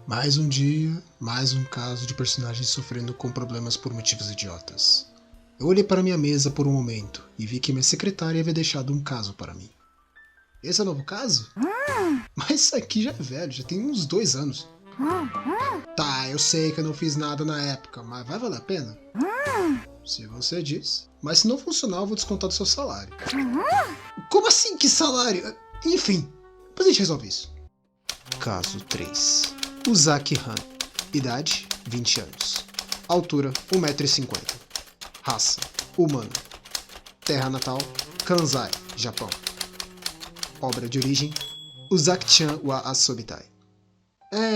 Mais um dia, mais um caso de personagens sofrendo com problemas por motivos idiotas. Eu olhei para minha mesa por um momento e vi que minha secretária havia deixado um caso para mim. Esse é o novo caso? Mas isso aqui já é velho, já tem uns 2 anos. Tá, eu sei que eu não fiz nada na época, mas vai valer a pena? Se você diz. Mas se não funcionar, eu vou descontar do seu salário. Como assim, que salário? Enfim, depois a gente resolve isso. Caso 3. Uzaki Han. Idade, 20 anos. Altura, 1,50 m. Raça, humano. Terra natal, Kansai, Japão. Obra de origem, Uzaki-chan wa Asobitai.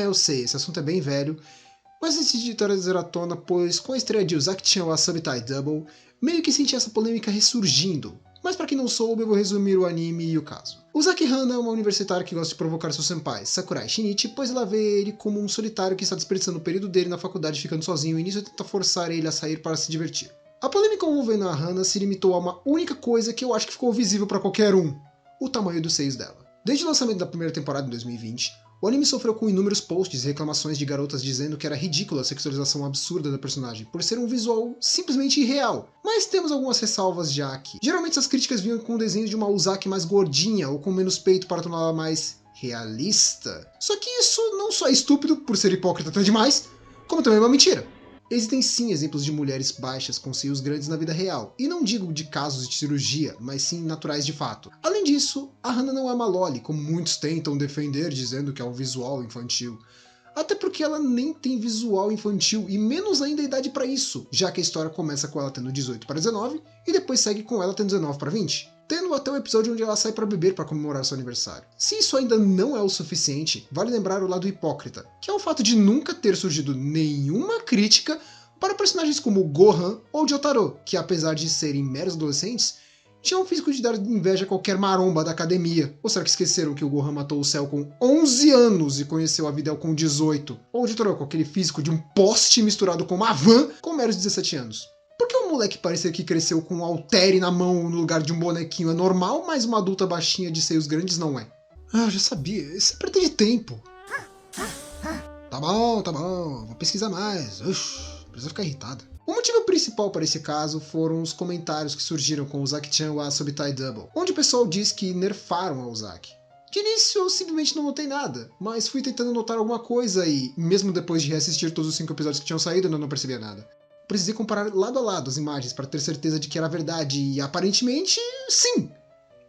Eu sei, esse assunto é bem velho, mas decidi trazer à tona, pois com a estreia de Uzaki-chan wa Asobitai Double, meio que senti essa polêmica ressurgindo. Mas pra quem não soube, eu vou resumir o anime e o caso. Uzaki Han é uma universitária que gosta de provocar seu senpai, Sakurai Shinichi, pois ela vê ele como um solitário que está desperdiçando o período dele na faculdade ficando sozinho e nisso tenta forçar ele a sair para se divertir. A polêmica envolvendo a Hana se limitou a uma única coisa que eu acho que ficou visível para qualquer um: o tamanho dos seios dela. Desde o lançamento da primeira temporada em 2020, o anime sofreu com inúmeros posts e reclamações de garotas dizendo que era ridícula a sexualização absurda da personagem, por ser um visual simplesmente irreal. Mas temos algumas ressalvas já aqui. Geralmente essas críticas vinham com desenhos de uma Uzaki mais gordinha ou com menos peito para torná-la mais realista. Só que isso não só é estúpido por ser hipócrita até demais, como também é uma mentira. Existem sim exemplos de mulheres baixas com seios grandes na vida real, e não digo de casos de cirurgia, mas sim naturais de fato. Além disso, a Hana não é uma loli, como muitos tentam defender dizendo que é um visual infantil. Até porque ela nem tem visual infantil, e menos ainda a idade para isso, já que a história começa com ela tendo 18 para 19, e depois segue com ela tendo 19 para 20. Tendo até o episódio onde ela sai para beber para comemorar seu aniversário. Se isso ainda não é o suficiente, vale lembrar o lado hipócrita, que é o fato de nunca ter surgido nenhuma crítica para personagens como Gohan ou Jotaro, que apesar de serem meros adolescentes, tinham um físico de dar inveja a qualquer maromba da academia. Ou será que esqueceram que o Gohan matou o Cell com 11 anos e conheceu a Videl com 18? Ou o Jotaro com aquele físico de um poste misturado com uma van com meros 17 anos? Por que um moleque parecer que cresceu com um haltere na mão no lugar de um bonequinho é normal, mas uma adulta baixinha de seios grandes não é? Eu já sabia, isso é perda de tempo. Tá bom, vou pesquisar mais. Precisa ficar irritada. O motivo principal para esse caso foram os comentários que surgiram com o Uzaki-chan wa Asobitai Double, onde o pessoal diz que nerfaram a Uzaki. De início eu simplesmente não notei nada, mas fui tentando notar alguma coisa e, mesmo depois de reassistir todos os 5 episódios que tinham saído, eu não percebia nada. Precisei comparar lado a lado as imagens para ter certeza de que era verdade e aparentemente, sim!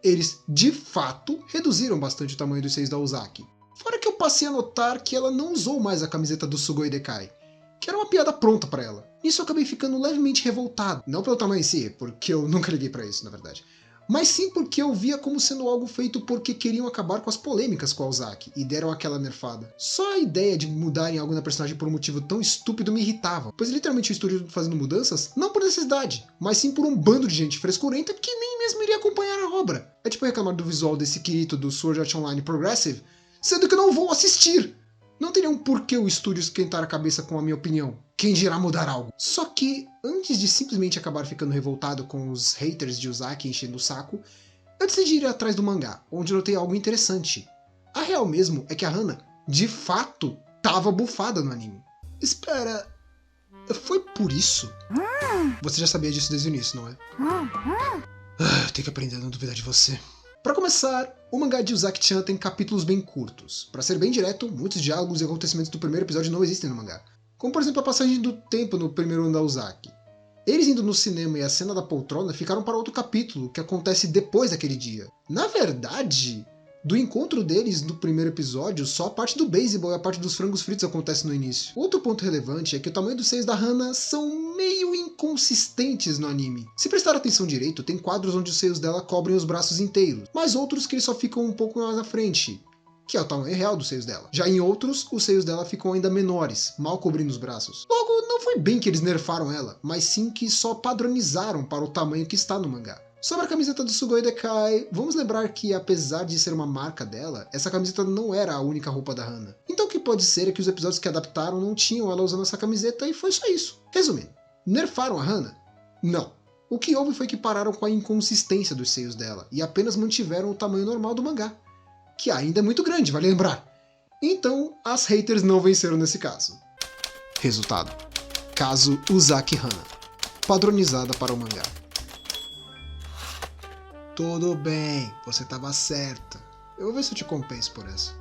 Eles, de fato, reduziram bastante o tamanho dos seios da Uzaki. Fora que eu passei a notar que ela não usou mais a camiseta do Sugoi Dekai, que era uma piada pronta para ela. Nisso eu acabei ficando levemente revoltado, não pelo tamanho em si, porque eu nunca liguei para isso, na verdade, mas sim porque eu via como sendo algo feito porque queriam acabar com as polêmicas com a Uzaki, e deram aquela nerfada. Só a ideia de mudarem algo na personagem por um motivo tão estúpido me irritava, pois literalmente o estúdio fazendo mudanças, não por necessidade, mas sim por um bando de gente frescurenta que nem mesmo iria acompanhar a obra. É tipo reclamar do visual desse Kirito do Sword Art Online Progressive, sendo que eu não vou assistir. Não teria um porquê o estúdio esquentar a cabeça com a minha opinião. Quem dirá mudar algo? Só que, antes de simplesmente acabar ficando revoltado com os haters de Uzaki enchendo o saco, eu decidi ir atrás do mangá, onde notei algo interessante. A real mesmo é que a Hana, de fato, tava bufada no anime. Espera, foi por isso? Você já sabia disso desde o início, não é? Eu tenho que aprender a não duvidar de você. Para começar, o mangá de Uzaki-chan tem capítulos bem curtos. Para ser bem direto, muitos diálogos e acontecimentos do primeiro episódio não existem no mangá. Como por exemplo a passagem do tempo no primeiro ano da Uzaki. Eles indo no cinema e a cena da poltrona ficaram para outro capítulo, que acontece depois daquele dia. Na verdade, do encontro deles no primeiro episódio, só a parte do beisebol e a parte dos frangos fritos acontece no início. Outro ponto relevante é que o tamanho dos seios da Hana são meio inconsistentes no anime. Se prestar atenção direito, tem quadros onde os seios dela cobrem os braços inteiros, mas outros que eles só ficam um pouco mais na frente, que é o tamanho real dos seios dela. Já em outros, os seios dela ficam ainda menores, mal cobrindo os braços. Logo, não foi bem que eles nerfaram ela, mas sim que só padronizaram para o tamanho que está no mangá. Sobre a camiseta do Sugoi Dekai, vamos lembrar que apesar de ser uma marca dela, essa camiseta não era a única roupa da Hana. Então o que pode ser é que os episódios que adaptaram não tinham ela usando essa camiseta e foi só isso. Resumindo, nerfaram a Hana? Não. O que houve foi que pararam com a inconsistência dos seios dela e apenas mantiveram o tamanho normal do mangá, que ainda é muito grande, vale lembrar. Então, as haters não venceram nesse caso. Resultado: caso Uzaki Hana, padronizada para o mangá. Tudo bem, você estava certa. Eu vou ver se eu te compenso por essa.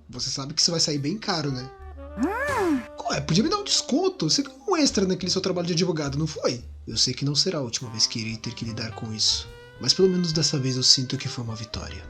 Você sabe que isso vai sair bem caro, né? Ué, podia me dar um desconto. Você ganhou um extra naquele seu trabalho de advogado, não foi? Eu sei que não será a última vez que irei ter que lidar com isso. Mas pelo menos dessa vez eu sinto que foi uma vitória.